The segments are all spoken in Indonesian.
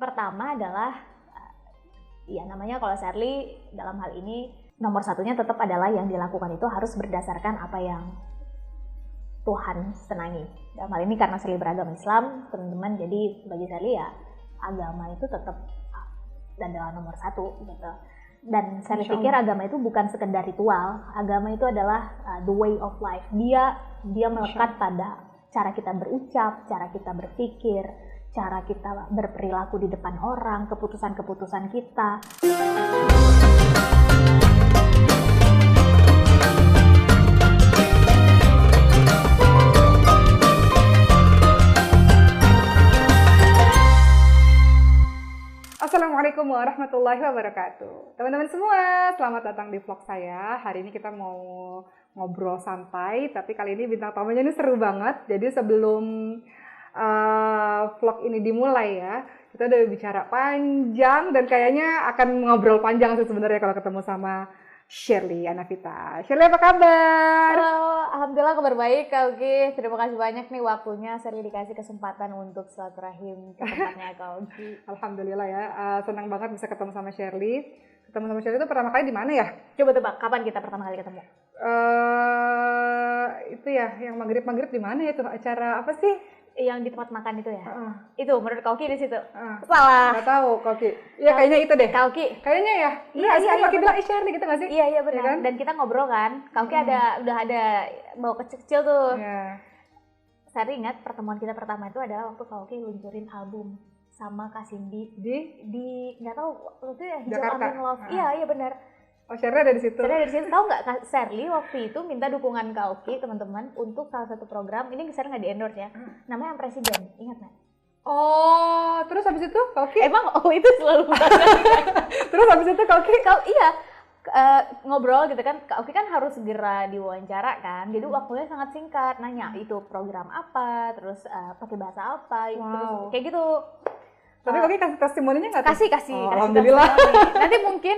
Pertama adalah ya namanya kalau Shirley dalam hal ini nomor satunya tetap adalah yang dilakukan itu harus berdasarkan apa yang Tuhan senangi. Dalam hal ini karena Shirley beragama Islam, teman-teman, jadi bagi Shirley ya agama itu tetap adalah nomor satu gitu. Dan saya pikir agama itu bukan sekedar ritual, agama itu adalah the way of life. Dia melekat pada cara kita berucap, cara kita berpikir, cara kita berperilaku di depan orang, keputusan-keputusan kita. Assalamualaikum warahmatullahi wabarakatuh. Teman-teman semua, selamat datang di vlog saya. Hari ini kita mau ngobrol santai, tapi kali ini bintang tamunya ini seru banget. Jadi sebelum vlog ini dimulai ya, kita udah bicara panjang dan kayaknya akan ngobrol panjang sih sebenarnya kalau ketemu sama Shirley Anavita. Shirley, apa kabar? Halo, alhamdulillah kabar baik Kak Uki. Terima kasih banyak nih waktunya Shirley dikasih kesempatan untuk silaturahim ke tempatnya Kak Uki. Alhamdulillah ya, senang banget bisa ketemu sama Shirley. Ketemu sama Shirley itu pertama kali di mana ya? Coba tebak, kapan kita pertama kali ketemu? Itu ya, yang maghrib di mana ya tuh acara apa sih? Yang di tempat makan itu ya? Itu menurut Kak Uki di situ? Salah. Nggak tahu Kak Uki. Iya kayaknya itu deh. Kak Uki. Kayaknya ya. Iya sih. Kak Uki bilang Shirley gitu nggak sih? Iya benar. Ya kan? Dan kita ngobrol kan. Kak Uki udah ada bawa kecil-kecil tuh. Iya. Saya ingat pertemuan kita pertama itu adalah waktu Kak Uki luncurin album sama Kak Cindy di nggak tahu waktu itu ya Jakarta. I'm in Love. Iya benar. Oh, Shirley ada di situ. Shirley ada di situ. Tahu nggak Kak Shirley waktu itu minta dukungan Kak Uki teman-teman untuk salah satu program. Ini Shirley nggak di endorse ya. Namanya Presiden. Ingat nggak? Oh, terus habis itu Kak Uki? Emang itu selalu Terus habis itu Kak Uki? Iya. Ngobrol gitu kan, Kak Uki kan harus segera diwawancara kan, jadi waktunya sangat singkat, nanya itu program apa, terus pakai bahasa apa, terus kayak gitu. Tapi Kak Uki kasih testimoninya nggak? Kasih. Alhamdulillah. Nanti mungkin,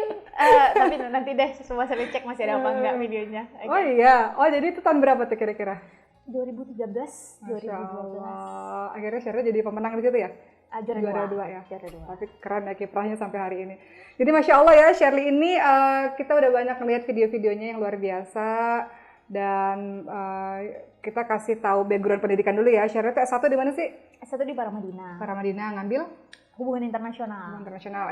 tapi nanti deh semua saya cek masih ada apa enggak videonya. Okay. Oh iya, jadi itu tahun berapa tuh kira-kira? 2013, 2012. Allah. Akhirnya Shirley jadi pemenang di situ ya? Juara dua ya. Tapi keren ya kiprahnya sampai hari ini. Jadi Masya Allah ya, Shirley ini kita udah banyak ngeliat video-videonya yang luar biasa. Dan kita kasih tahu background pendidikan dulu ya. Shirley tuh S1 di mana sih? S1 di Paramadina. Paramadina, ngambil? Hubungan internasional.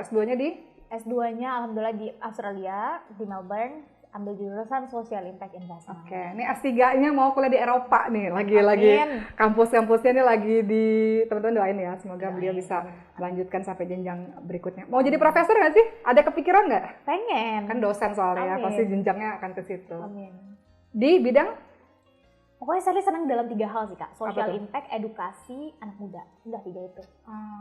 S2-nya di? S2-nya alhamdulillah di Australia, di Melbourne. Ambil jurusan Social Impact Investment. Oke, ini S3-nya mau kuliah di Eropa nih, lagi kampus-kampusnya nih lagi di, teman-teman doain ya, semoga beliau bisa melanjutkan sampai jenjang berikutnya. Mau jadi profesor nggak sih? Ada kepikiran nggak? Pengen. Kan dosen soalnya, pasti jenjangnya akan ke situ. Amin. Di bidang? Pokoknya Shirley senang dalam 3 hal sih Kak, social impact, edukasi, anak muda, udah 3 itu.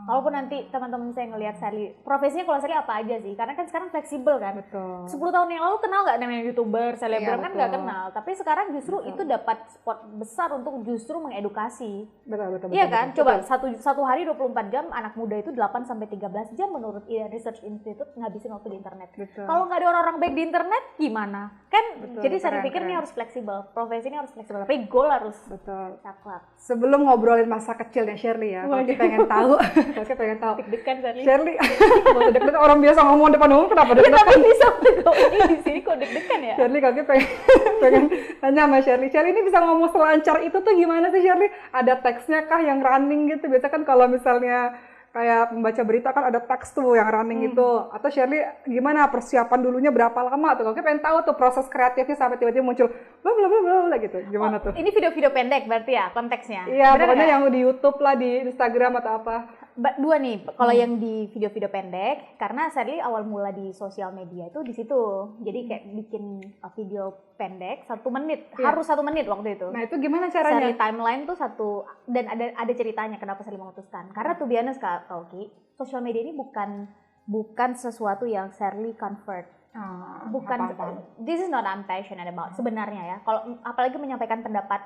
Walaupun nanti teman-teman saya ngelihat Shirley, profesinya kalau Shirley apa aja sih, karena kan sekarang fleksibel kan. Betul. 10 tahun yang lalu kenal nggak namanya YouTuber, selebgram kan nggak kenal, tapi sekarang justru itu dapat spot besar untuk justru mengedukasi. Betul. Iya kan, coba satu hari 24 jam, anak muda itu 8-13 jam menurut Research Institute ngabisin waktu di internet. Kalau nggak ada orang-orang baik di internet, gimana? Kan, jadi saya pikir ini harus fleksibel, profesi ini harus fleksibel, tapi goal harus cakep. Sebelum ngobrolin masa kecilnya Shirley ya, kalau kita pengen tahu, Deg-degan Shirley, deg-degan orang biasa ngomong depan umum kenapa deg-degan? Tapi bisa ini di sini kok deg-degan ya? Shirley, kaki pengen tanya sama Shirley. Shirley ini bisa ngomong selancar itu tuh gimana sih Shirley? Ada teksnya kah yang running gitu? Biasa kan kalau misalnya kayak membaca berita kan ada teks tuh yang running itu. Atau Shirley gimana persiapan dulunya berapa lama tuh? Kaki pengen tahu tuh proses kreatifnya sampai tiba-tiba muncul bla bla bla bla gitu. Gimana tuh? Ini video-video pendek berarti ya konteksnya? Iya, pokoknya yang di YouTube lah, di Instagram atau apa. 2 nih, kalau yang di video-video pendek, karena Shirley awal mula di sosial media itu di situ. Jadi kayak bikin video pendek 1 menit, harus 1 menit waktu itu. Nah itu gimana caranya? Shirley timeline tuh dan ada ceritanya kenapa Shirley memutuskan. Karena to be honest Kak Uki, sosial media ini bukan sesuatu yang Shirley convert. Bukan, this is not I'm passionate about sebenarnya ya. Kalau apalagi menyampaikan pendapat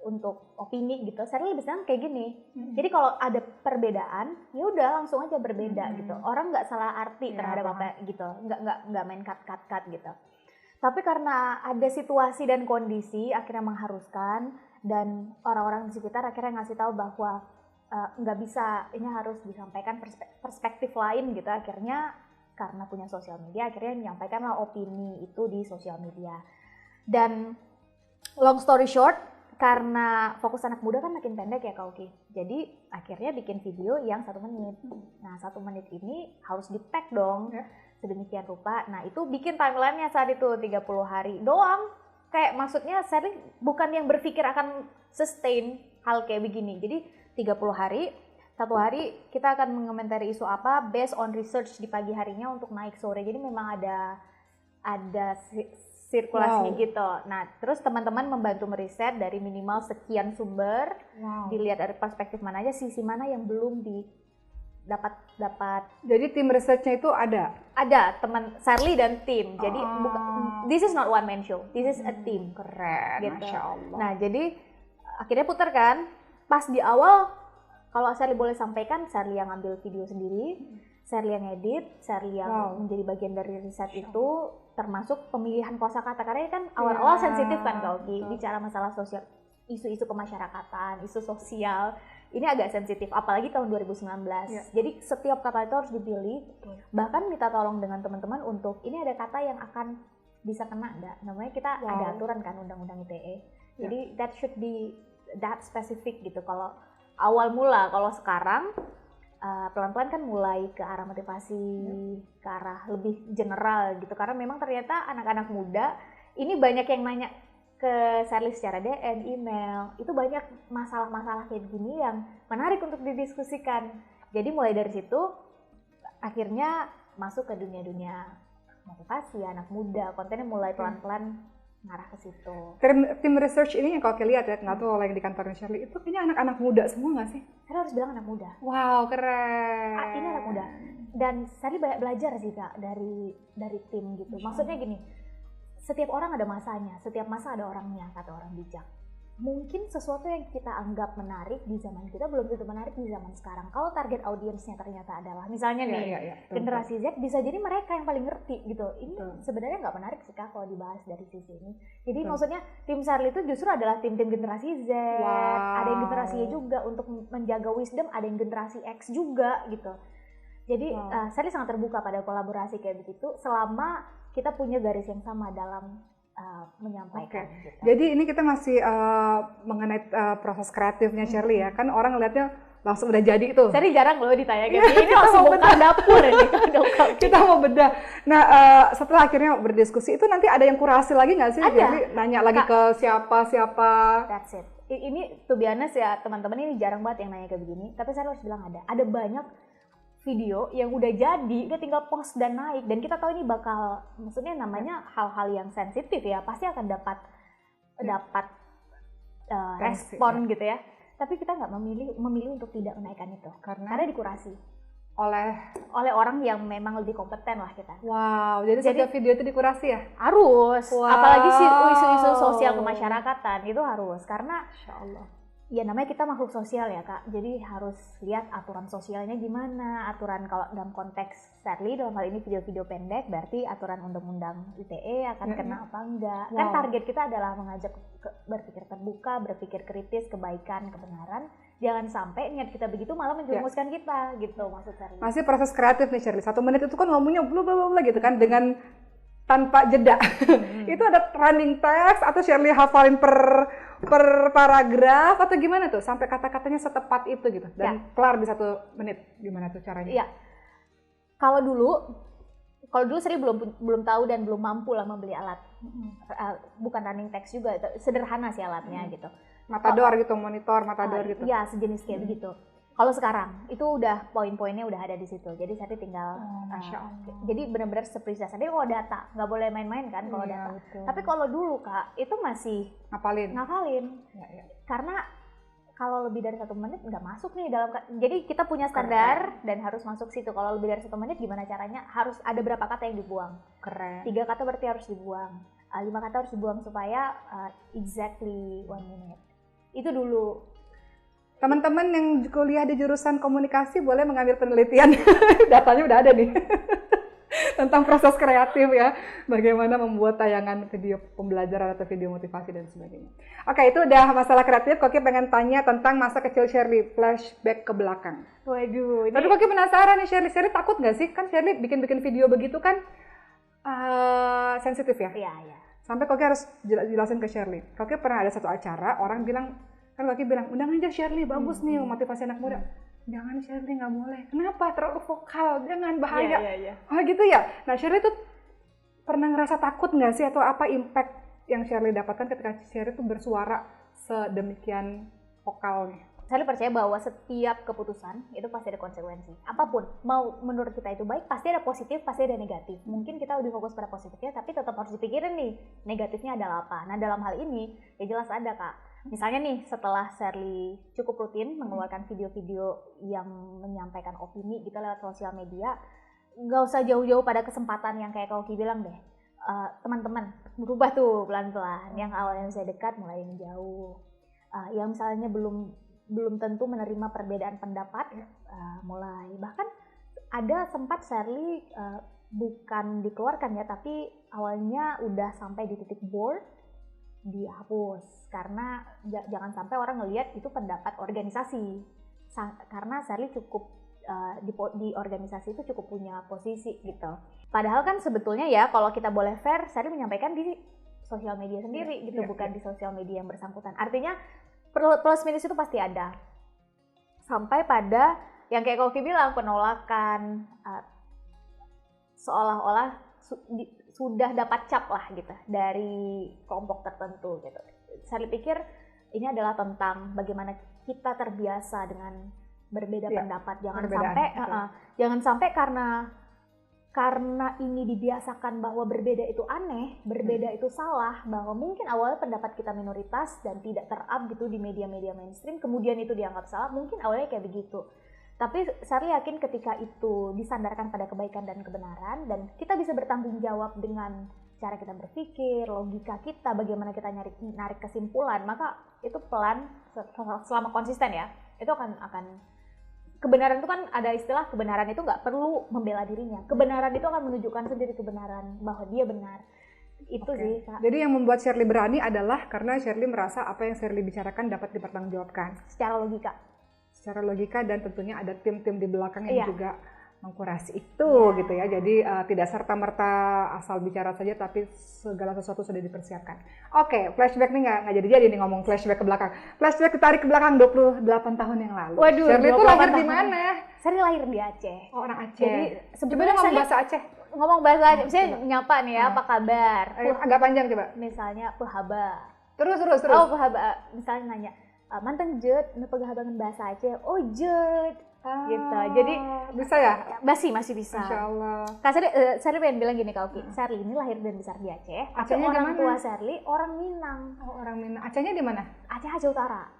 untuk opini gitu, Shirley lebih senang kayak gini. Jadi kalau ada perbedaan, ya udah langsung aja berbeda gitu. Orang nggak salah arti terhadap apa gitu, nggak main cut gitu. Tapi karena ada situasi dan kondisi akhirnya mengharuskan, dan orang-orang di sekitar akhirnya ngasih tahu bahwa nggak bisa, ini harus disampaikan perspektif lain gitu. Akhirnya karena punya sosial media, akhirnya menyampaikanlah opini itu di sosial media. Dan long story short, karena fokus anak muda kan makin pendek ya Kak Uki. Jadi akhirnya bikin video yang 1 menit. Nah 1 menit ini harus di-pack dong sedemikian rupa. Nah itu bikin timeline-nya saat itu 30 hari doang. Kayak maksudnya saya bukan yang berpikir akan sustain hal kayak begini. Jadi 30 hari, 1 hari kita akan mengomentari isu apa based on research di pagi harinya untuk naik sore. Jadi memang ada sirkulasinya gitu. Nah, terus teman-teman membantu meriset dari minimal sekian sumber, dilihat dari perspektif mana aja, sisi mana yang belum dapat. Jadi tim researchnya itu ada? Ada, teman Sarli dan tim. Jadi this is not one man show, this is a team. Keren, gitu. Masya Allah. Nah, jadi akhirnya putar kan. Pas di awal, kalau Sarli boleh sampaikan, Sarli yang ambil video sendiri, Sarli yang edit, Sarli yang menjadi bagian dari riset itu, termasuk pemilihan kosakata. Karena kan awal-awal sensitif kan Kak Oki, bicara masalah sosial, isu-isu kemasyarakatan, isu sosial, ini agak sensitif, apalagi tahun 2019. Jadi setiap kata itu harus dipilih, bahkan minta tolong dengan teman-teman untuk, ini ada kata yang akan bisa kena enggak? Namanya kita ada aturan kan, Undang-Undang ITE. Jadi that should be that spesifik gitu. Kalau awal mula, kalau sekarang pelan-pelan kan mulai ke arah motivasi, ke arah lebih general gitu. Karena memang ternyata anak-anak muda ini banyak yang nanya ke Sarli secara DM, email, itu banyak masalah-masalah kayak gini yang menarik untuk didiskusikan. Jadi mulai dari situ akhirnya masuk ke dunia-dunia motivasi anak muda, kontennya mulai pelan-pelan ngarah ke situ. Tim research ini yang kalau kita lihat ya, nggak tahu yang di kantornya Shirley, itu kayaknya anak-anak muda semua nggak sih? Saya harus bilang anak muda. Wow, keren. Ini anak muda. Dan saya banyak belajar sih Kak dari tim gitu. Maksudnya gini, setiap orang ada masanya, setiap masa ada orangnya, kata orang bijak. Mungkin sesuatu yang kita anggap menarik di zaman kita belum tentu menarik di zaman sekarang. Kalau target audiensnya ternyata adalah misalnya generasi Z, bisa jadi mereka yang paling ngerti gitu. Ini sebenarnya nggak menarik sih Kak kalau dibahas dari sisi ini. Jadi maksudnya tim Sarli itu justru adalah tim-tim generasi Z. Ada yang generasi Y juga untuk menjaga wisdom, ada yang generasi X juga gitu. Jadi Sarli sangat terbuka pada kolaborasi kayak begitu selama kita punya garis yang sama dalam menyampaikan. Gitu. Jadi ini kita masih mengenai proses kreatifnya Shirley ya, kan orang ngeliatnya langsung udah jadi itu. Jadi jarang loh ditanya gitu. Ini langsung buka dapur ini. Kita mau bedah. Nah setelah akhirnya berdiskusi itu nanti ada yang kurasi lagi nggak sih? Ada. Jadi nanya lagi ke siapa? That's it. Ini to be honest ya teman-teman, ini jarang banget yang nanya kayak begini. Tapi saya harus bilang ada. Ada banyak video yang udah jadi, dia tinggal post dan naik, dan kita tahu ini bakal, maksudnya namanya hal-hal yang sensitif ya, pasti akan dapat respon gitu ya. Tapi kita nggak memilih untuk tidak menaikkan itu, karena dikurasi oleh orang yang memang lebih kompeten lah kita. Wow, jadi setiap video itu dikurasi ya? Harus, apalagi sih isu-isu sosial kemasyarakatan itu harus, karena Insya Allah. Ya namanya kita makhluk sosial ya Kak, jadi harus lihat aturan sosialnya gimana, aturan kalau dalam konteks Sarli dalam hal ini video-video pendek, berarti aturan undang-undang ITE akan kena apa enggak. Kan target kita adalah mengajak berpikir terbuka, berpikir kritis, kebaikan, kebenaran. Jangan sampai niat kita begitu malah menjerumuskan kita gitu maksud Sarli. Masih proses kreatif nih Shirley, 1 menit itu kan ngomongnya bla bla bla gitu kan, dengan tanpa jeda. Itu ada running text atau Shirley hafalin per paragraf atau gimana tuh sampai kata-katanya setepat itu gitu dan kelar di 1 menit, gimana tuh caranya? Iya. Kalau dulu saya belum tahu dan belum mampu lah membeli alat. Bukan running text juga, sederhana sih alatnya gitu. Matador gitu, monitor Matador gitu. Iya, sejenis kayak begitu. Kalau sekarang itu udah poin-poinnya udah ada di situ. Jadi saya tinggal jadi benar-benar seperti saya. Jadi data, nggak boleh main-main kan kalau data. Betul. Tapi kalau dulu Kak, itu masih ngafalin. Ya. Karena kalau lebih dari 1 menit nggak masuk nih dalam. Jadi kita punya standar dan harus masuk situ. Kalau lebih dari 1 menit gimana caranya? Harus ada berapa kata yang dibuang. 3 kata berarti harus dibuang. 5 kata harus dibuang supaya exactly 1 minute. Itu dulu. Teman-teman yang kuliah di jurusan komunikasi boleh mengambil penelitian. Datanya udah ada nih. tentang proses kreatif ya, bagaimana membuat tayangan video pembelajaran atau video motivasi dan sebagainya. Oke, itu udah masalah kreatif. Koki pengen tanya tentang masa kecil Shirley, flashback ke belakang. Waduh, Tapi Koki penasaran nih Shirley, takut nggak sih? Kan Shirley bikin video begitu kan sensitif ya? Iya, iya. Sampai Koki harus jelasin ke Shirley. Koki pernah ada satu acara, orang bilang, kan Koki bilang, undang aja Shirley, bagus nih motivasi anak muda. Jangan Shirley, nggak boleh. Kenapa? Terlalu vokal, jangan, bahaya. Iya. Oh gitu ya? Nah Shirley tuh pernah ngerasa takut nggak sih? Atau apa impact yang Shirley dapatkan ketika Shirley tuh bersuara sedemikian vokalnya? Saya percaya bahwa setiap keputusan itu pasti ada konsekuensi. Apapun, mau menurut kita itu baik, pasti ada positif, pasti ada negatif. Mungkin kita lebih fokus pada positifnya, tapi tetap harus dipikirin nih, negatifnya adalah apa. Nah dalam hal ini, ya jelas ada Kak. Misalnya nih, setelah Shirley cukup rutin mengeluarkan video-video yang menyampaikan opini gitu lewat sosial media, nggak usah jauh-jauh pada kesempatan yang kayak Koki bilang deh. Teman-teman, berubah tuh pelan-pelan. Yang awalnya saya dekat, mulai menjauh. Yang misalnya belum tentu menerima perbedaan pendapat, mulai. Bahkan ada sempat Shirley bukan dikeluarkan ya, tapi awalnya udah sampai di titik board, dihapus karena jangan sampai orang ngelihat itu pendapat organisasi, karena Shirley cukup di organisasi itu cukup punya posisi gitu. Padahal kan sebetulnya ya kalau kita boleh fair, Shirley menyampaikan di sosial media sendiri gitu, bukan di sosial media yang bersangkutan. Artinya plus minus itu pasti ada, sampai pada yang kayak Koki bilang, penolakan, seolah-olah sudah dapat cap lah gitu dari kelompok tertentu gitu. Saya pikir ini adalah tentang bagaimana kita terbiasa dengan berbeda pendapat. Jangan sampai karena ini dibiasakan bahwa berbeda itu aneh, berbeda itu salah, bahwa mungkin awalnya pendapat kita minoritas dan tidak ter-up gitu di media-media mainstream, kemudian itu dianggap salah, mungkin awalnya kayak begitu. Tapi saya yakin ketika itu disandarkan pada kebaikan dan kebenaran, dan kita bisa bertanggung jawab dengan cara kita berpikir, logika kita, bagaimana kita narik kesimpulan, maka itu pelan, selama konsisten ya, itu akan kebenaran itu kan ada istilah, kebenaran itu nggak perlu membela dirinya, kebenaran itu akan menunjukkan sendiri kebenaran, bahwa dia benar. Itu sih Kak. Jadi yang membuat Shirley berani adalah karena Shirley merasa apa yang Shirley bicarakan dapat dipertanggungjawabkan Secara logika, dan tentunya ada tim-tim di belakang yang juga mengkurasi itu gitu ya. Jadi tidak serta-merta asal bicara saja, tapi segala sesuatu sudah dipersiapkan. Oke, flashback nih nggak jadi nih ngomong flashback ke belakang. Flashback ditarik ke belakang 28 tahun yang lalu. Waduh, Shirley itu lahir di mana? Saya lahir di Aceh. Oh, orang Aceh. Jadi sebenarnya ngomong bahasa Aceh. Ngomong bahasa Aceh, misalnya nyapa nih ya, apa kabar? Agak panjang coba. Misalnya pehaba. Terus. Oh, pehaba. Misalnya nanya, mantan jet, pegahabangan bahasa Aceh. Oh, jet. Gitu. Jadi bisa ya? Masih bisa. Masya Allah. Kak Shirley pengen bilang gini Kak Oki, Shirley ini lahir dan besar di Aceh. Acehnya orang tua Shirley orang Minang. Oh, orang Minang. Acehnya di mana? Aceh Utara.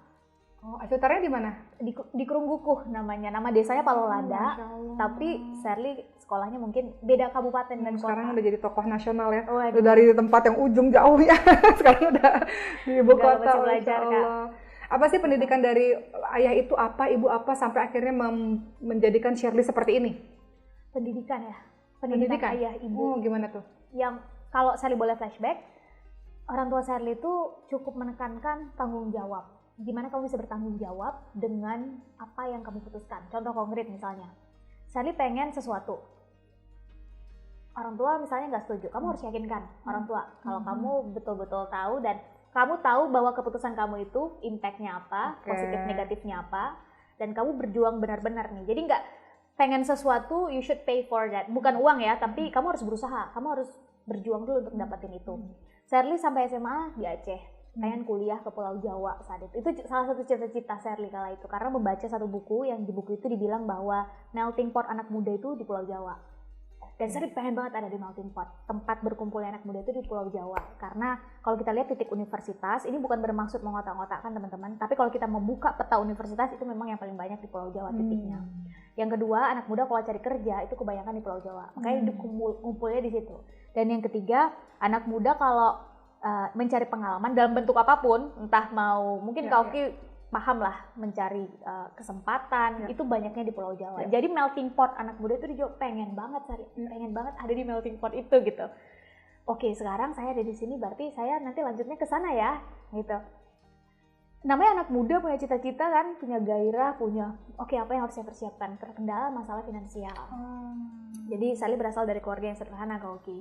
Oh, Aceh Utara di mana? Di Kerunggukuh namanya. Nama desanya Palolada. Tapi Shirley sekolahnya mungkin beda kabupaten dan kota. Sekarang udah jadi tokoh nasional ya. Udah dari tempat yang ujung jauh ya. Sekarang udah di ibu kota. Belajar Kak. Apa sih pendidikan dari ayah itu apa, ibu apa, sampai akhirnya menjadikan Shirley seperti ini? Pendidikan ya? Pendidikan ayah, ibu. Oh, gimana tuh? Yang kalau Shirley boleh flashback, orang tua Shirley itu cukup menekankan tanggung jawab. Gimana kamu bisa bertanggung jawab dengan apa yang kamu putuskan. Contoh konkret misalnya, Shirley pengen sesuatu. Orang tua misalnya nggak setuju, kamu harus yakinkan orang tua. Kalau kamu betul-betul tahu dan kamu tahu bahwa keputusan kamu itu impact-nya apa, positif negatifnya apa, dan kamu berjuang benar-benar nih. Jadi nggak pengen sesuatu, you should pay for that. Bukan uang ya, tapi kamu harus berusaha, kamu harus berjuang dulu untuk dapetin itu. Shirley sampai SMA di Aceh, pengen kuliah ke Pulau Jawa saat itu. Itu salah satu cita-cita Shirley kala itu, karena membaca satu buku yang di buku itu dibilang bahwa melting pot anak muda itu di Pulau Jawa. Dan Shirley pengen banget ada di melting pot, tempat berkumpulnya anak muda itu di Pulau Jawa. Karena kalau kita lihat titik universitas, ini bukan bermaksud mengotak-ngotakkan teman-teman, tapi kalau kita membuka peta universitas itu memang yang paling banyak di Pulau Jawa titiknya. Yang kedua, anak muda kalau cari kerja itu kebanyakan di Pulau Jawa, makanya kumpulnya di situ. Dan yang ketiga, anak muda kalau mencari pengalaman dalam bentuk apapun, entah mau mungkin Kak Oki paham lah mencari kesempatan, itu banyaknya di Pulau Jawa. Ya. Jadi melting pot anak muda itu di Jawa pengen banget ada di melting pot itu gitu. Oke, sekarang saya ada di sini, berarti saya nanti lanjutnya ke sana ya, gitu. Namanya anak muda punya cita-cita kan, punya gairah, oke apa yang harus saya persiapkan? Terkendala masalah finansial. Jadi Sally berasal dari keluarga yang sederhana, Kak Oki.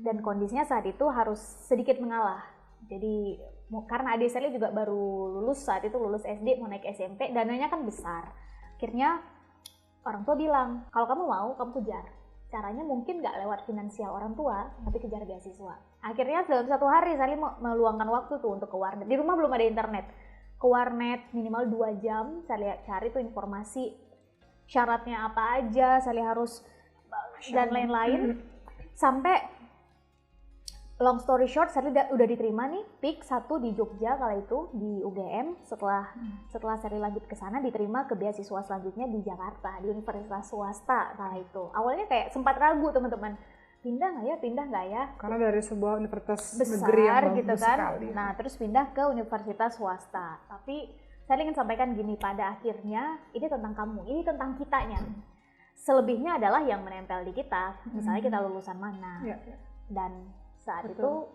Dan kondisinya saat itu harus sedikit mengalah. Jadi karena adik Sally juga baru lulus saat itu, lulus SD mau naik SMP, dananya kan besar. Akhirnya orang tua bilang, kalau kamu mau, kamu kejar. Caranya mungkin nggak lewat finansial orang tua, tapi kejar beasiswa. Akhirnya dalam satu hari Sally meluangkan waktu tuh untuk ke warnet. Di rumah belum ada internet. Ke warnet minimal 2 jam, Sally cari tuh informasi syaratnya apa aja, Sally harus dan lain-lain. Sampai long story short, Sally udah diterima nih, PIK 1 di Jogja kala itu, di UGM. Setelah Sally lanjut ke sana, diterima ke beasiswa selanjutnya di Jakarta, di universitas swasta kala itu. Awalnya kayak sempat ragu teman-teman, pindah nggak ya? Karena dari sebuah universitas besar negeri yang gitu kan. sekali. Nah, terus pindah ke universitas swasta. Tapi saya ingin sampaikan gini, pada akhirnya ini tentang kamu, ini tentang kitanya. Selebihnya adalah yang menempel di kita. Misalnya kita lulusan mana. Dan saat itu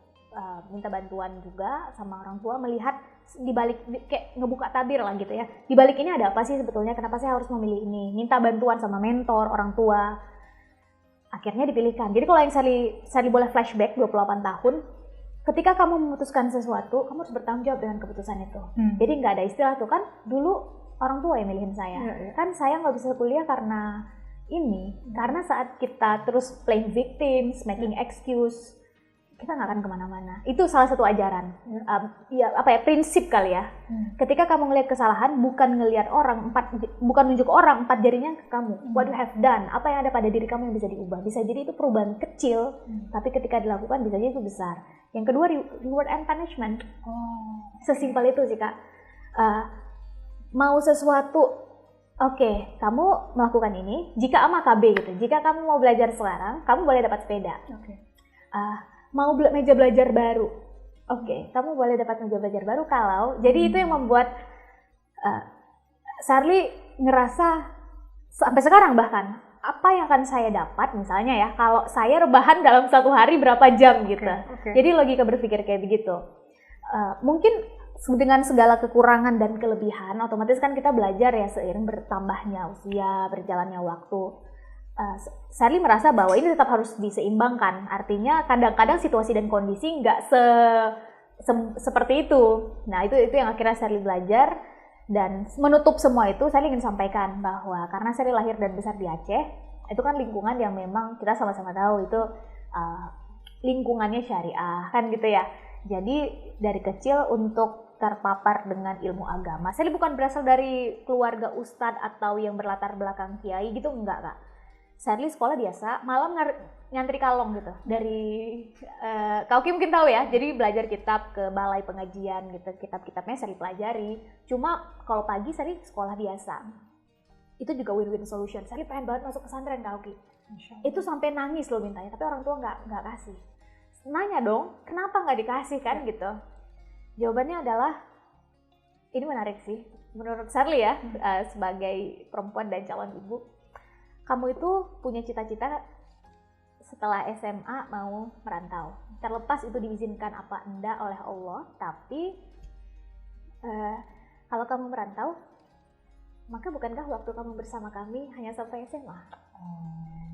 minta bantuan juga sama orang tua, melihat di balik kayak ngebuka tabir lah gitu ya. Di balik ini ada apa sih sebetulnya? Kenapa saya harus memilih ini? Minta bantuan sama mentor, orang tua. Akhirnya dipilihkan. Jadi kalau yang Sally boleh flashback 28 tahun, ketika kamu memutuskan sesuatu, kamu harus bertanggung jawab dengan keputusan itu. Jadi nggak ada istilah tuh kan, dulu orang tua yang milihin saya. Kan saya nggak bisa kuliah karena karena saat kita terus playing victims, making excuse, kita nggak akan kemana-mana. Itu salah satu ajaran, prinsip kali ya. Ketika kamu ngelihat kesalahan, bukan ngelihat orang bukan nunjuk orang 4 jarinya ke kamu. What you have done, apa yang ada pada diri kamu yang bisa diubah. Bisa jadi itu perubahan kecil, tapi ketika dilakukan bisa jadi itu besar. Yang kedua, reward and punishment. Sesimpel itu sih Kak. Mau sesuatu, oke, kamu melakukan ini. Jika A maka B gitu. Jika kamu mau belajar sekarang, kamu boleh dapat sepeda. Mau meja belajar baru, oke, kamu boleh dapat meja belajar baru kalau, jadi itu yang membuat Sally ngerasa sampai sekarang bahkan, apa yang akan saya dapat misalnya ya, kalau saya rebahan dalam 1 hari berapa jam gitu. Jadi logika berpikir kayak begitu. Mungkin dengan segala kekurangan dan kelebihan, otomatis kan kita belajar ya seiring bertambahnya usia, berjalannya waktu. Sally merasa bahwa ini tetap harus diseimbangkan. Artinya kadang-kadang situasi dan kondisi nggak seperti itu. Nah itu yang akhirnya Sally belajar. Dan menutup semua itu, Sally ingin sampaikan bahwa karena Sally lahir dan besar di Aceh, itu kan lingkungan yang memang kita sama-sama tahu itu lingkungannya syariah kan gitu ya. Jadi dari kecil untuk terpapar dengan ilmu agama, Sally bukan berasal dari keluarga ustadz atau yang berlatar belakang kiai gitu, enggak Kak. Sally sekolah biasa, malam nyantri kalong gitu. Dari Kak Oki mungkin tahu ya, jadi belajar kitab ke balai pengajian gitu, kitab-kitabnya Sally pelajari. Cuma kalau pagi Sally sekolah biasa. Itu juga win-win solution. Sally pengen banget masuk pesantren Kak Oki. Itu sampai nangis loh mintanya, tapi orang tua nggak kasih. Nanya dong, kenapa nggak dikasih kan gitu? Jawabannya adalah, ini menarik sih, menurut Sally ya, sebagai perempuan dan calon ibu. Kamu itu punya cita-cita setelah SMA mau merantau. Terlepas itu diizinkan apa enggak oleh Allah, tapi kalau kamu merantau, maka bukankah waktu kamu bersama kami hanya sampai SMA?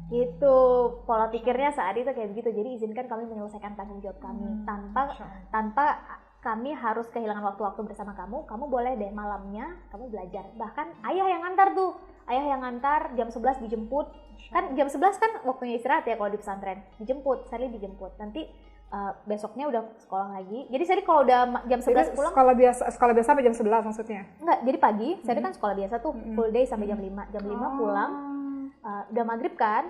Gitu, pola pikirnya saat itu kayak begitu. Jadi izinkan kami menyelesaikan tanggung jawab kami tanpa kami harus kehilangan waktu-waktu bersama kamu. Kamu boleh deh malamnya kamu belajar. Bahkan ayah yang ngantar tuh. Ayah yang ngantar jam 11 dijemput. Kan jam 11 kan waktunya istirahat ya kalau di pesantren. Dijemput, Sally dijemput. Nanti besoknya udah sekolah lagi. Jadi Sally kalau udah jam 11 jadi, pulang. Sekolah biasa sampai jam 11 maksudnya? Enggak, jadi pagi. Sally kan sekolah biasa tuh full day sampai jam 5. Jam 5 pulang. Udah maghrib kan.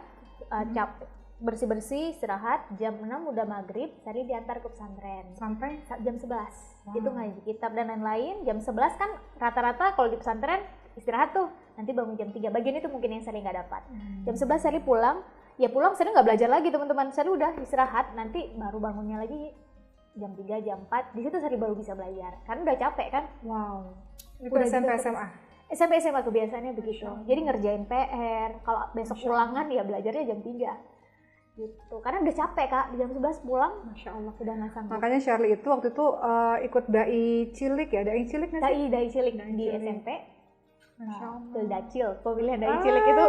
Bersih-bersih, istirahat, jam 6 udah maghrib, Sally diantar ke pesantren. Sampai? Jam 11. Itu ngaji kitab dan lain-lain. Jam 11 kan rata-rata kalau di pesantren istirahat tuh, nanti bangun jam 3. Bagian itu mungkin yang Sally nggak dapat. Jam 11 Sally pulang, Sally nggak belajar lagi teman-teman. Sally udah istirahat, nanti baru bangunnya lagi jam 3, jam 4. Di situ Sally baru bisa belajar, karena udah capek kan. Wow. Itu Udah SMP gitu terus. SMA. SMP SMA kebiasaannya begitu. Masya Allah. Jadi ngerjain PR, kalau besok Masya Allah. ulangan ya belajarnya jam 3. Gitu. Karena udah capek Kak, di jam 11 pulang Masya Allah. udah nggak sanggup. Makanya Shirley itu waktu itu ikut dai cilik ya, dai cilik nggak sih? Dai cilik Dai di cilik. SMP. Masya Allah. Dacil, pemilihan dai cilik itu.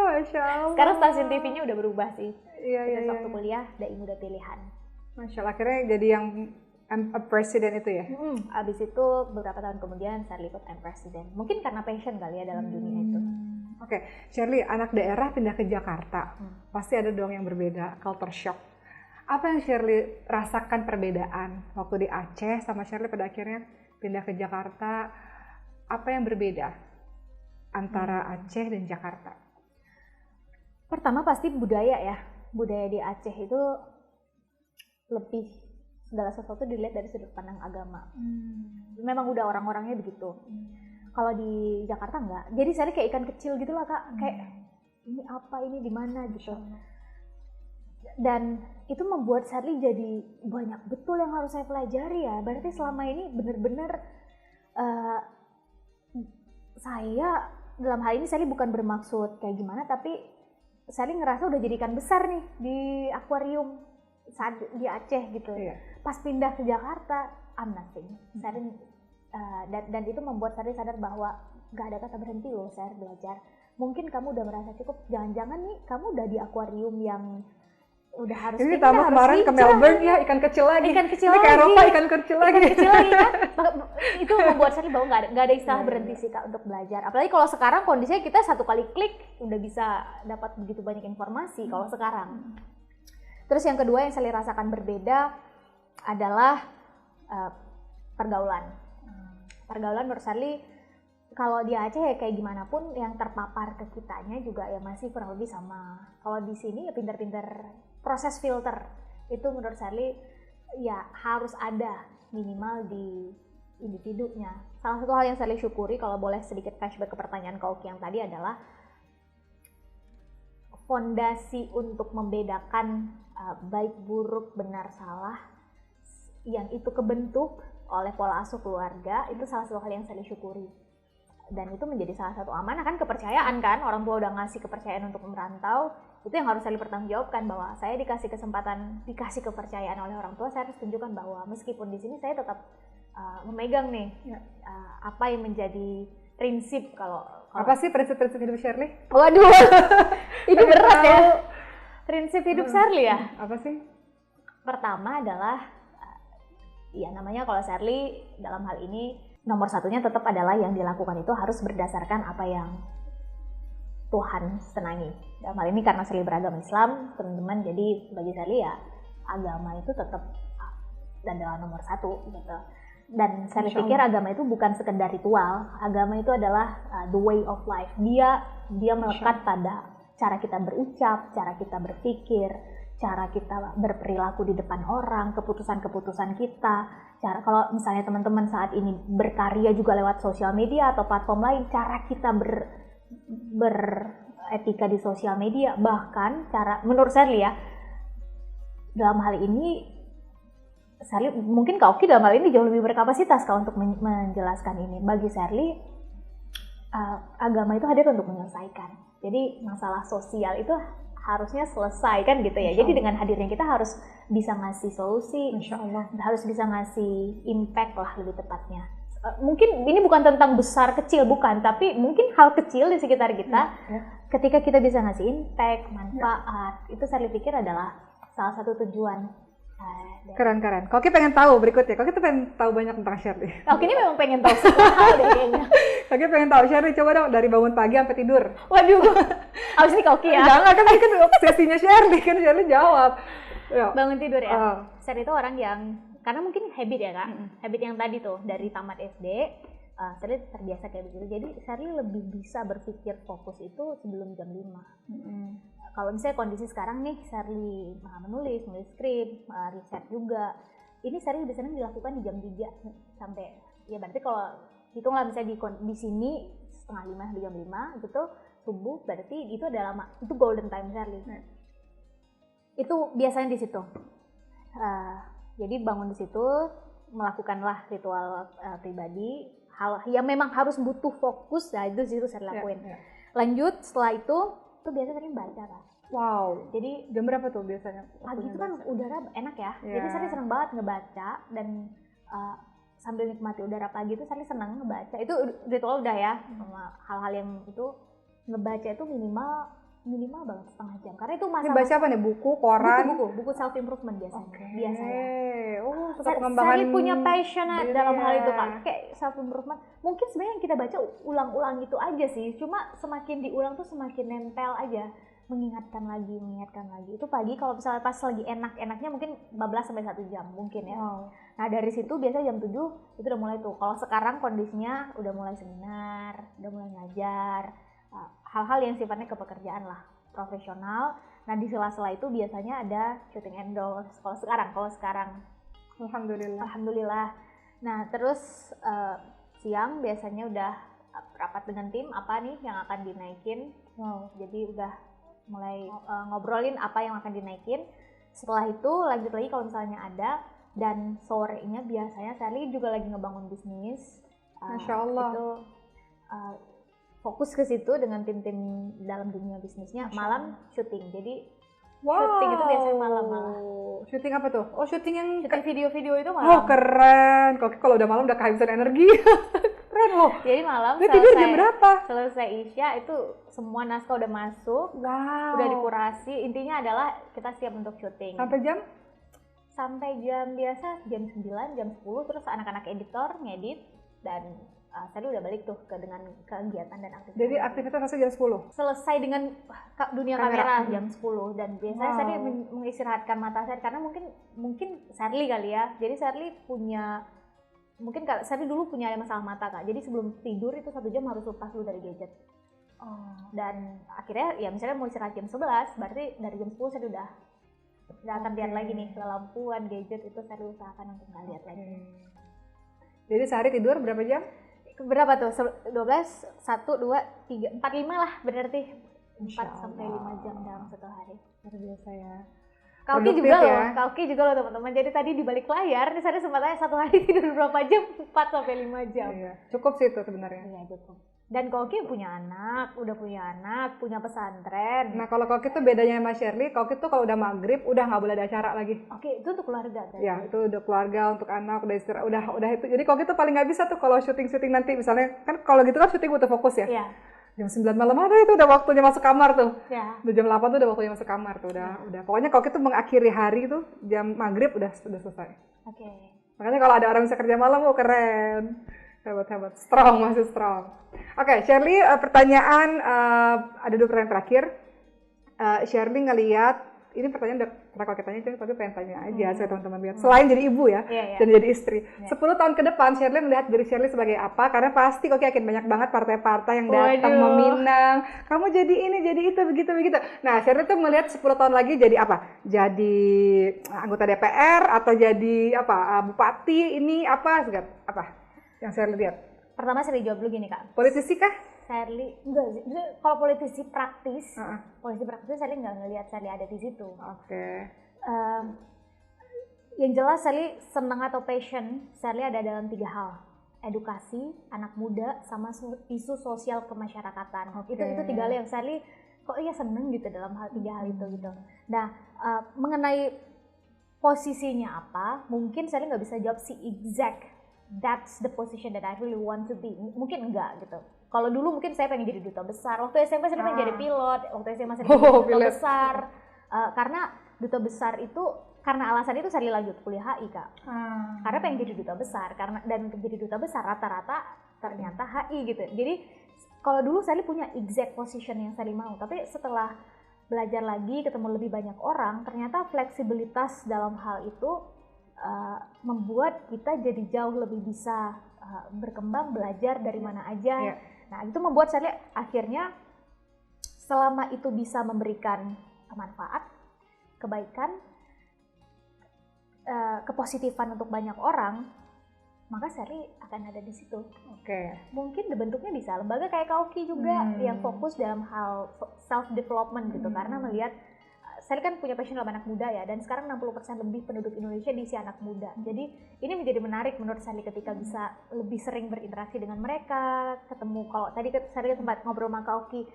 Masya Allah. Sekarang stasiun TV-nya udah berubah sih. Iya, iya, Terus iya. waktu kuliah dai muda pilihan. Masya Allah, akhirnya jadi yang presiden itu ya? Abis itu beberapa tahun kemudian saya ikut President. Mungkin karena passion kali ya dalam dunia itu. Oke, Shirley, anak daerah pindah ke Jakarta, pasti ada dong yang berbeda, culture shock. Apa yang Shirley rasakan perbedaan waktu di Aceh sama Shirley pada akhirnya pindah ke Jakarta? Apa yang berbeda antara Aceh dan Jakarta? Pertama pasti budaya ya. Budaya di Aceh itu lebih segala sesuatu dilihat dari sudut pandang agama. Memang udah orang-orangnya begitu. Kalau di Jakarta enggak. Jadi saya kayak ikan kecil gitu lah Kak. Kayak ini apa, ini di mana gitu. Dan itu membuat Shirley jadi banyak betul yang harus saya pelajari ya. Berarti selama ini benar-benar saya dalam hal ini Shirley bukan bermaksud kayak gimana, tapi Shirley ngerasa udah jadi ikan besar nih di akuarium saat di Aceh gitu. Iya. Pas pindah ke Jakarta, I'm nothing. Shirley, dan itu membuat Shirley sadar bahwa gak ada kata berhenti loh saya belajar. Mungkin kamu udah merasa cukup, jangan-jangan nih kamu udah di akuarium yang udah harus ini pindah, tambah harus kemarin ke hijrah. Melbourne ya, ikan kecil lagi. Ikan kecil ini lagi. ke Eropa ikan kecil lagi. Ikan kecil lagi kan. Itu membuat Shirley bahwa nggak ada istilah berhenti sih Kak untuk belajar. Apalagi kalau sekarang kondisinya kita satu kali klik udah bisa dapat begitu banyak informasi kalau sekarang. Terus yang kedua yang Shirley rasakan berbeda adalah pergaulan. Pergaulan menurut Shirley kalau di Aceh ya kayak gimana pun yang terpapar ke kitanya juga ya masih kurang lebih sama. Kalau di sini ya pinter-pinter proses filter itu menurut Shirley ya harus ada minimal di individunya. Salah satu hal yang Shirley syukuri kalau boleh sedikit flashback ke pertanyaan Kauki yang tadi adalah fondasi untuk membedakan baik buruk benar salah yang itu kebentuk oleh pola asuh keluarga itu salah satu hal yang Shirley syukuri. Dan itu menjadi salah satu amanah kan, kepercayaan kan, orang tua udah ngasih kepercayaan untuk merantau, itu yang harus saya pertanggungjawabkan bahwa saya dikasih kesempatan, dikasih kepercayaan oleh orang tua, saya harus tunjukkan bahwa meskipun di sini saya tetap memegang nih apa yang menjadi prinsip kalau apa sih prinsip-prinsip hidup Shirley? Waduh, ini berat ya. Prinsip hidup Shirley ya. Apa sih? Pertama adalah ya namanya kalau Shirley dalam hal ini nomor satunya tetap adalah yang dilakukan itu harus berdasarkan apa yang Tuhan senangi. Dalam hal ini karena Shirley beragama Islam, teman-teman, jadi bagi Shirley ya agama itu tetap adalah nomor satu gitu. Dan Shirley pikir agama itu bukan sekedar ritual, agama itu adalah the way of life. Dia melekat pada cara kita berucap, cara kita berpikir, cara kita berperilaku di depan orang, keputusan-keputusan kita. Cara kalau misalnya teman-teman saat ini berkarya juga lewat sosial media atau platform lain, cara kita beretika di sosial media, bahkan cara menurut Shirley ya dalam hal ini Shirley mungkin Kak Oki dalam hal ini jauh lebih berkapasitas Kak untuk menjelaskan ini. Bagi Shirley agama itu hadir untuk menyelesaikan. Jadi masalah sosial itu harusnya selesai kan gitu ya. Jadi dengan hadirnya kita harus bisa ngasih solusi, harus bisa ngasih impact lah lebih tepatnya. Mungkin ini bukan tentang besar kecil, bukan, tapi mungkin hal kecil di sekitar kita. Ketika kita bisa ngasih impact, manfaat, itu saya pikir adalah salah satu tujuan. Keren. Koki pengen tahu berikutnya. Koki tuh pengen tahu banyak tentang Shirley. Koki ini memang pengen tahu semua hal deh kayaknya. Koki pengen tahu Shirley, coba dong dari bangun pagi sampai tidur. Waduh, abis ini Koki ya. Jangan, kan ini kan obsesinya Shirley, kan Shirley jawab. Bangun tidur ya. Shirley itu orang yang, karena mungkin habit ya Kak, habit yang tadi tuh dari tamat SD, Shirley terbiasa kayak begitu. Jadi Shirley lebih bisa berpikir fokus itu sebelum jam 5. Kalau misalnya kondisi sekarang nih, Shirley nulis skrip, riset juga. Ini Shirley biasanya dilakukan di jam 3 sampai, ya berarti kalau hitunglah misalnya di sini setengah 5 di jam 5 gitu, subuh, berarti itu adalah itu golden time Shirley. Itu biasanya di situ. Jadi bangun di situ, melakukanlah ritual pribadi, hal yang memang harus butuh fokus, nah itu saya lakuin. Lanjut setelah itu biasa sering baca kan. Wow. Jadi jam berapa tuh biasanya? Pagi itu kan udara enak ya. Jadi saya senang banget ngebaca dan sambil nikmati udara pagi itu saya senang ngebaca. Itu ritual udah ya. Sama hal-hal yang itu ngebaca itu minimal banget setengah jam. Karena itu masa baca apa nih? Buku, koran? Buku self improvement biasanya. Biasanya. Oh, suka pengembangan. Saya punya passionate dalam hal itu Kak. Kayak self improvement. Mungkin sebenarnya yang kita baca ulang-ulang itu aja sih. Cuma semakin diulang tuh semakin nempel aja. Mengingatkan lagi. Itu pagi kalau misalnya pas lagi enak-enaknya mungkin 15 sampai 1 jam mungkin ya. Nah, dari situ biasa jam 7 itu udah mulai tuh. Kalau sekarang kondisinya udah mulai seminar, udah mulai ngajar. Hal-hal yang sifatnya kepekerjaan lah, profesional. Nah, di sela-sela itu biasanya ada shooting endorse. Kalau sekarang Alhamdulillah. Nah, terus siang biasanya udah rapat dengan tim apa nih yang akan dinaikin. Jadi udah mulai ngobrolin apa yang akan dinaikin. Setelah itu lanjut lagi kalau misalnya ada, dan sorenya biasanya Sally juga lagi ngebangun bisnis. Masya Allah. Itu fokus ke situ dengan tim-tim dalam dunia bisnisnya. Malam syuting. Jadi syuting itu biasanya malam malah. Syuting apa tuh? Oh, syuting video-video itu malam. Oh, keren. Kalau udah malam udah kehabisan energi. Keren loh. Jadi malam tidur jam berapa? Selesai Isya itu semua naskah udah masuk. Udah dikurasi. Intinya adalah kita siap untuk syuting. Sampai jam? Sampai jam biasa jam 9, jam 10, terus anak-anak editor ngedit dan saya udah balik tuh dengan kegiatan dan aktivitas. Jadi aktivitas masuk jam 10? Selesai dengan dunia kamera jam 10 dan biasanya saya mengistirahatkan mata saya karena mungkin Sherly kali ya. Jadi Sherly punya Sherly dulu punya masalah mata Kak. Jadi sebelum tidur itu 1 jam harus lepas dulu dari gadget. Dan akhirnya ya misalnya mau istirahat jam 11, berarti dari jam 10 saya udah akan lihat lagi nih lampuan gadget itu saya usahakan untuk nggak lihat lagi. Jadi sehari tidur berapa jam? Berapa tuh? 12, 1, 2, 3, 4, 5 lah berarti 4 sampai 5 jam dalam satu hari. Luar biasa ya. Kauki juga loh teman-teman. Jadi tadi di balik layar, saya sempat tanya 1 hari tidur berapa jam? 4 sampai 5 jam. Iya, cukup sih itu sebenarnya. Iya, cukup. Dan Kauki udah punya anak, punya pesantren. Nah, kalau Kauki tuh bedanya sama Sherly, Kauki tuh kalau udah maghrib udah nggak boleh ada acara lagi. Oke, itu untuk keluarga kan? Ya, itu udah keluarga, untuk anak, udah istirahat, udah itu. Jadi Kauki tuh paling nggak bisa tuh kalau syuting nanti misalnya kan kalau gitu kan syuting butuh fokus ya. Iya. Jam 9 malam ada itu udah waktunya masuk kamar tuh. Ya. Udah jam 8 tuh udah waktunya masuk kamar tuh. Udah. Pokoknya Kauki tuh mengakhiri hari tuh jam maghrib udah selesai. Oke. Makanya kalau ada orang bisa kerja malam, keren. Hebat. Masih strong. Oke, Sherly, pertanyaan, ada 2 pertanyaan terakhir. Sherly ngelihat, ini pertanyaan udah pernah kalau kita tanya, tapi pengen tanya aja supaya teman-teman lihat. Selain jadi ibu ya, dan jadi istri. 10 tahun ke depan, Sherly melihat diri Sherly sebagai apa? Karena pasti kok yakin banyak banget partai-partai yang datang meminang. Kamu jadi ini, jadi itu, begitu. Nah, Sherly tuh melihat 10 tahun lagi jadi apa? Jadi anggota DPR atau jadi apa? Bupati, ini apa? Apa? Yang Sherly lihat? Pertama saya jawab dulu gini Kak. Politisi kah? Sherly enggak sih. Kalau politisi praktis Sherly nggak ngelihat Sherly ada di situ. Oke. Yang jelas Sherly senang atau passion Sherly ada dalam 3 hal: edukasi, anak muda, sama isu sosial kemasyarakatan. Itu 3 hal yang Sherly kok seneng gitu dalam hal 3 hal itu gitu. Nah, mengenai posisinya apa, mungkin Sherly nggak bisa jawab si exact that's the position that I really want to be. Mungkin enggak gitu. Kalau dulu mungkin saya pengen jadi duta besar. Waktu SMP saya pengen jadi pilot. Waktu SMA saya pengen jadi duta besar. Karena duta besar itu, karena alasan itu saya lanjut kuliah HI Kak. Karena pengen jadi duta besar. Dan untuk jadi duta besar rata-rata ternyata HI gitu. Jadi kalau dulu saya punya exact position yang saya mau. Tapi setelah belajar lagi, ketemu lebih banyak orang, ternyata fleksibilitas dalam hal itu membuat kita jadi jauh lebih bisa berkembang, belajar dari mana aja. Nah, itu membuat saya akhirnya selama itu bisa memberikan manfaat, kebaikan, kepositifan untuk banyak orang, maka Sherly akan ada di situ. Mungkin bentuknya bisa lembaga kayak Kauki juga yang fokus dalam hal self development gitu, karena melihat saya kan punya passion dalam anak muda ya, dan sekarang 60% lebih penduduk Indonesia diisi anak muda. Jadi ini menjadi menarik menurut saya ketika bisa lebih sering berinteraksi dengan mereka, ketemu. Kalau tadi saya sempat ngobrol sama Kak Oki,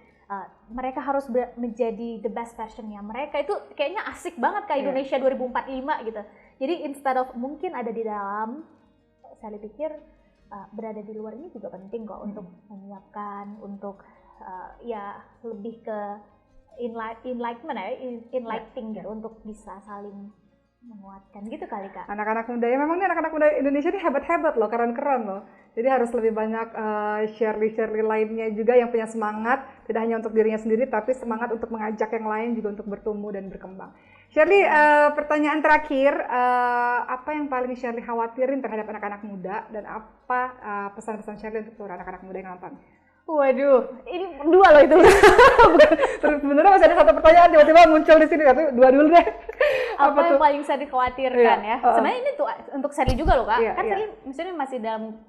mereka harus menjadi the best versionnya mereka. Itu kayaknya asik banget kayak Indonesia 2045 gitu. Jadi instead of mungkin ada di dalam, saya pikir berada di luar ini juga penting kok untuk menyiapkan, untuk ya lebih ke enlightening gitu, untuk bisa saling menguatkan gitu kali Kak. Anak-anak muda ya, memang nih anak-anak muda Indonesia ini hebat-hebat loh, keren-keren loh. Jadi harus lebih banyak Shirley lainnya juga yang punya semangat, tidak hanya untuk dirinya sendiri, tapi semangat untuk mengajak yang lain juga untuk bertumbuh dan berkembang. Shirley, pertanyaan terakhir, apa yang paling Shirley khawatirin terhadap anak-anak muda, dan apa pesan-pesan Shirley untuk seluruh anak-anak muda yang nonton? Waduh, ini dua loh itu. Sebenarnya masih ada satu pertanyaan tiba-tiba muncul di sini, tapi dua dulu deh. Apa yang paling saya dikhawatirkan ya? Sebenarnya ini tuh untuk Shirley juga loh Kak. Kan Shirley misalnya masih dalam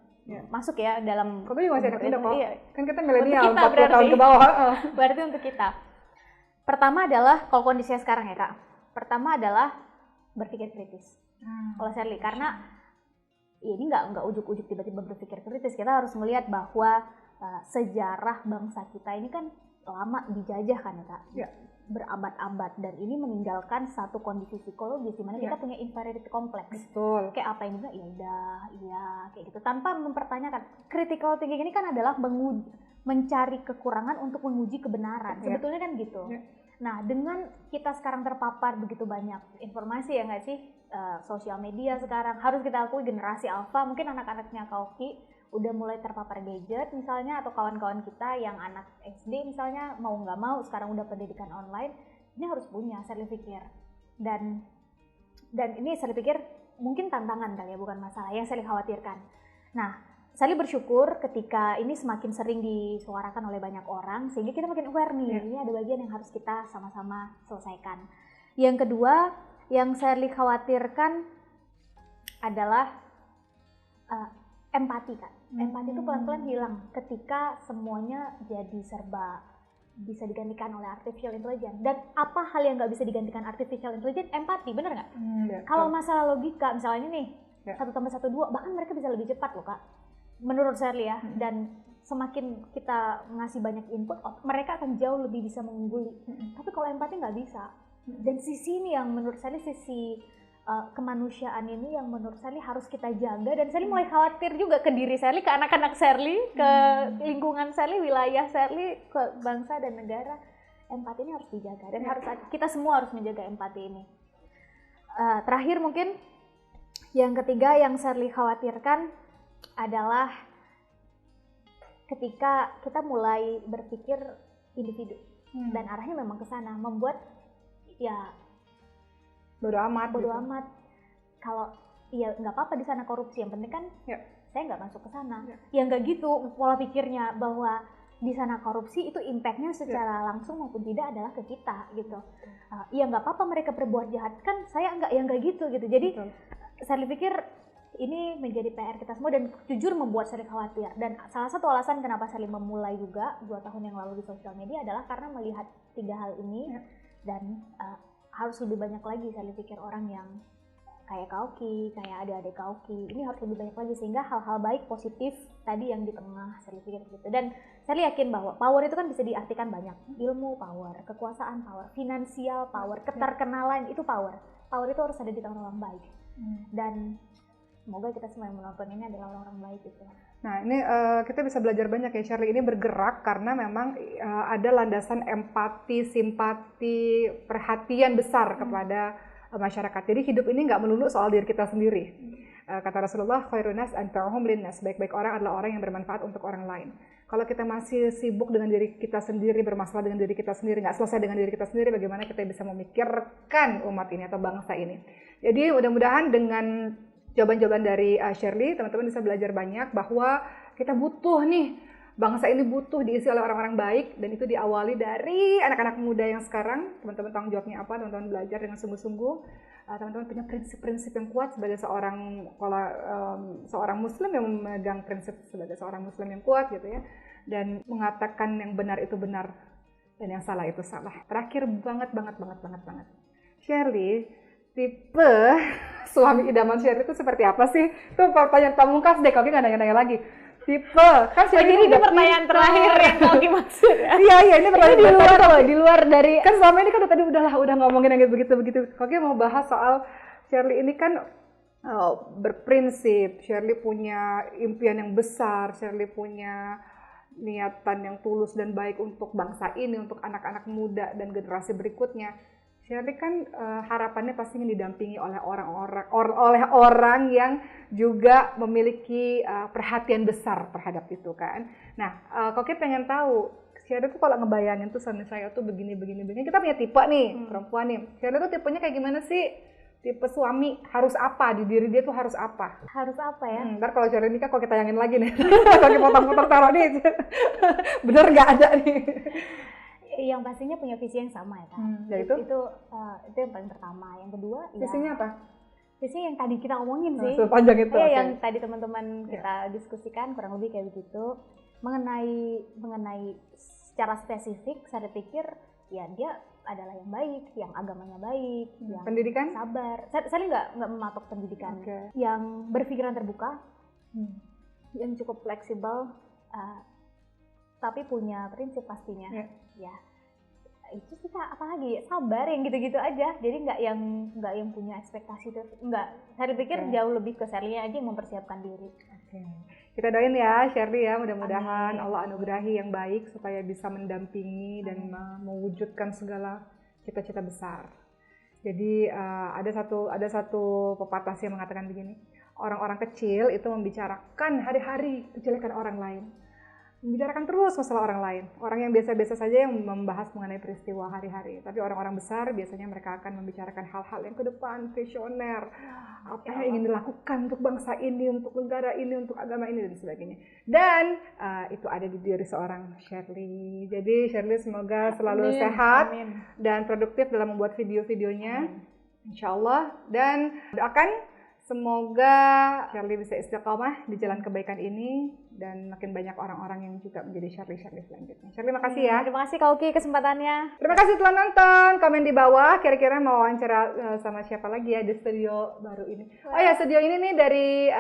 masuk ya dalam. Kok juga masih anak muda kok? Iya. Kan kita milenial, 40 tahun ke bawah. Berarti untuk kita. Pertama adalah kalau kondisinya sekarang ya Kak. Pertama adalah berpikir kritis. Kalau Shirley, karena ini nggak ujuk-ujuk tiba-tiba berpikir kritis. Kita harus melihat bahwa sejarah bangsa kita ini kan lama dijajah kan ya Kak, berabad-abad, dan ini meninggalkan satu kondisi psikologis di mana kita punya inferiority complex. Betul. Kayak apa yang juga ya udah, iya kayak gitu, tanpa mempertanyakan. Critical thinking ini kan adalah mencari kekurangan untuk menguji kebenaran. Sebetulnya kan gitu. Nah, dengan kita sekarang terpapar begitu banyak informasi ya nggak sih, sosial media sekarang, harus kita akui generasi alpha, mungkin anak-anaknya Kauki udah mulai terpapar gadget misalnya, atau kawan-kawan kita yang anak SD misalnya mau nggak mau sekarang udah pendidikan online, ini harus punya, saya pikir. Dan ini saya pikir mungkin tantangan kali ya, bukan masalah yang saya khawatirkan. Nah, saya bersyukur ketika ini semakin sering disuarakan oleh banyak orang, sehingga kita makin aware nih, ini ada bagian yang harus kita sama-sama selesaikan. Yang kedua, yang saya khawatirkan adalah empati kan. Empati itu pelan-pelan hilang ketika semuanya jadi serba bisa digantikan oleh artificial intelligence. Dan apa hal yang nggak bisa digantikan artificial intelligence? Empati, bener nggak? Kalau masalah logika, misalnya nih, 1+1 2, bahkan mereka bisa lebih cepat loh Kak, menurut Shirley ya. Dan semakin kita ngasih banyak input, mereka akan jauh lebih bisa mengungguli. Tapi kalau empati nggak bisa. Dan sisi ini yang menurut saya sisi kemanusiaan ini yang menurut Shirley harus kita jaga. Dan Shirley mulai khawatir juga ke diri Shirley, ke anak-anak Shirley, ke lingkungan Shirley, wilayah Shirley, ke bangsa dan negara. Empati ini harus dijaga, dan harus kita semua harus menjaga empati ini. Terakhir mungkin yang ketiga yang Shirley khawatirkan adalah ketika kita mulai berpikir individu, dan arahnya memang ke sana, membuat ya bodo amat. Kalau ya nggak apa-apa di sana korupsi, yang penting kan saya nggak masuk ke sana. Ya nggak gitu pola pikirnya, bahwa di sana korupsi itu impactnya secara langsung maupun tidak adalah ke kita gitu. Ya nggak apa-apa mereka berbuat jahat, kan saya nggak, yang nggak gitu. Jadi saya pikir ini menjadi PR kita semua, dan jujur membuat saya khawatir. Dan salah satu alasan kenapa saya memulai juga 2 tahun yang lalu di sosial media adalah karena melihat 3 hal ini. Dan harus lebih banyak lagi saya pikir orang yang kayak Kauki, kayak adik-adik Kauki, ini harus lebih banyak lagi, sehingga hal-hal baik positif tadi yang di tengah saya pikir gitu. Dan saya yakin bahwa power itu kan bisa diartikan banyak, ilmu power, kekuasaan power, finansial power, keterkenalan itu power itu harus ada di tangan orang baik. Dan semoga kita semua yang menonton ini adalah orang-orang baik gitu. Nah, ini kita bisa belajar banyak ya. Shirley ini bergerak karena memang ada landasan empati, simpati, perhatian besar kepada masyarakat. Jadi hidup ini nggak melulu soal diri kita sendiri. Kata Rasulullah, khairun nas anfa'uhum linnas, baik-baik orang adalah orang yang bermanfaat untuk orang lain. Kalau kita masih sibuk dengan diri kita sendiri, bermasalah dengan diri kita sendiri, nggak selesai dengan diri kita sendiri, bagaimana kita bisa memikirkan umat ini atau bangsa ini. Jadi mudah-mudahan dengan jawaban-jawaban dari Shirley, teman-teman bisa belajar banyak bahwa kita butuh nih, bangsa ini butuh diisi oleh orang-orang baik, dan itu diawali dari anak-anak muda yang sekarang. Teman-teman tanggung jawabnya apa? Teman-teman belajar dengan sungguh-sungguh. Teman-teman punya prinsip-prinsip yang kuat sebagai seorang muslim yang memegang prinsip sebagai seorang muslim yang kuat gitu ya, dan mengatakan yang benar itu benar dan yang salah itu salah. Terakhir banget. Shirley, tipe suami idaman Shirley itu seperti apa sih? Itu pertanyaan pamungkas deh, kalau nggak nanya-nanya lagi. Tipe, kan Shirley ini pertanyaan terakhir yang Koki maksud ya? Iya, ini pertanyaan di luar dari... Kan selama ini kan tadi udah ngomongin yang begitu-begitu. Koki mau bahas soal Shirley ini kan berprinsip, Shirley punya impian yang besar, Shirley punya niatan yang tulus dan baik untuk bangsa ini, untuk anak-anak muda dan generasi berikutnya. Shirley kan harapannya pasti ingin didampingi oleh orang yang juga memiliki perhatian besar terhadap itu kan. Nah, Koki pengen tahu, Shirley tuh kalau ngebayangin tuh suami saya tuh begini. Kita punya tipe nih, perempuan nih. Shirley tuh tipenya kayak gimana sih? Tipe suami harus apa, di diri dia tuh harus apa? Harus apa ya? Ntar kalau Shirley nikah kok kita tayangin lagi nih. Koki potong-potong taruh nih. Bener nggak ada nih? Yang pastinya punya visi yang sama ya kan. Itu yang paling pertama. Yang kedua visinya apa? Visi yang tadi kita omongin sih. Sepanjang itu. Yang tadi teman-teman kita diskusikan kurang lebih kayak begitu. Mengenai secara spesifik saya pikir ya dia adalah yang baik, yang agamanya baik, yang pendidikan sabar. Saya nggak mematok pendidikan. Yang berpikiran terbuka, yang cukup fleksibel, tapi punya prinsip pastinya. Ya itu sih Kak, apalagi sabar yang gitu-gitu aja. Jadi nggak yang punya ekspektasi terus, nggak. Saya pikir jauh lebih ke Shirley-nya aja yang mempersiapkan diri. Kita doain ya Shirley ya, mudah-mudahan Allah anugerahi yang baik supaya bisa mendampingi dan mewujudkan segala cita-cita besar. Jadi ada satu pepatah yang mengatakan begini, orang-orang kecil itu membicarakan hari-hari kejelekan orang lain. Membicarakan terus masalah orang lain. Orang yang biasa-biasa saja yang membahas mengenai peristiwa hari-hari. Tapi orang-orang besar biasanya mereka akan membicarakan hal-hal yang ke depan, visioner. Apa yang ingin dilakukan untuk bangsa ini, untuk negara ini, untuk agama ini, dan sebagainya. Dan itu ada di diri seorang Shirley. Jadi Shirley semoga selalu sehat dan produktif dalam membuat video-videonya. Insya Allah. Dan doakan semoga Shirley bisa istiqomah di jalan kebaikan ini. Dan makin banyak orang-orang yang juga menjadi Shirley selanjutnya. Shirley, makasih ya. Terima kasih Kak Oki kesempatannya. Terima kasih telah nonton. Komen di bawah kira-kira mau wawancara sama siapa lagi ya di studio baru ini. Oh ya, studio ini nih dari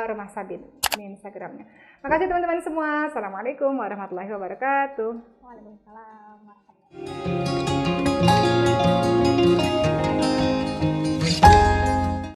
Rumah Sabin. Ini Instagramnya. Makasih teman-teman semua. Assalamualaikum warahmatullahi wabarakatuh. Waalaikumsalam warahmatullahi wabarakatuh.